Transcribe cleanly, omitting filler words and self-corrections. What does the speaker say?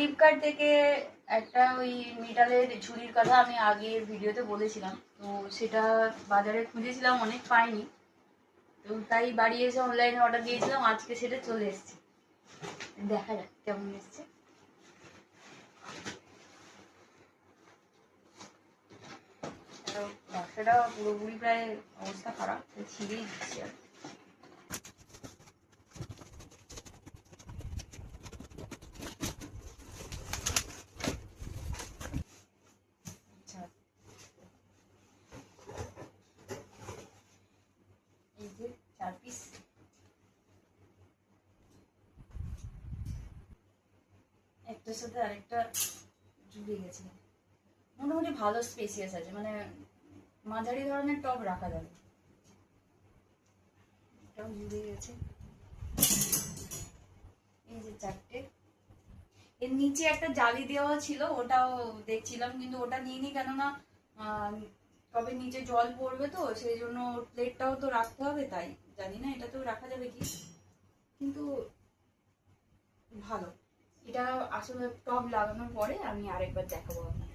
Flipkart থেকে একটা ওই মেটালের ঝুড়ির কথা আমি আগের ভিডিওতে বলেছিলাম, তো সেটা বাজারে খুঁজেছিলাম, অনেক পাইনি, তো তাই বাড়ি এসে অনলাইনে অর্ডার দিয়েছিলাম। আজকে সেটা চলে এসেছে, দেখা যাক কেমন এসছে। ব্যবসাটা পুরোপুরি প্রায় অবস্থা খারাপ, ছিঁড়েই দিচ্ছি আর। এই যে 4 পিস, একটার সাথে আরেকটা জুড়ে গেছে। মোটামুটি ভালো স্পেসিয়াস আছে, মানে মাঝারি ধরনের টব রাখা যাবে। এটাও জুড়ে গেছে। এই যে 4টে, এর নিচে একটা জালি দেওয়া ছিল, ওটাও দেখছিলাম, কিন্তু ওটা নিইনি, কেননা টবের নিচে জল পড়বে, তো সেই জন্য প্লেটটাও তো রাখতে হবে, তাই জানি না এটাতেও রাখা যাবে কি, কিন্তু ভালো। এটা আসলে টব লাগানোর পরে আমি আরেকবার দেখাবো আপনাকে।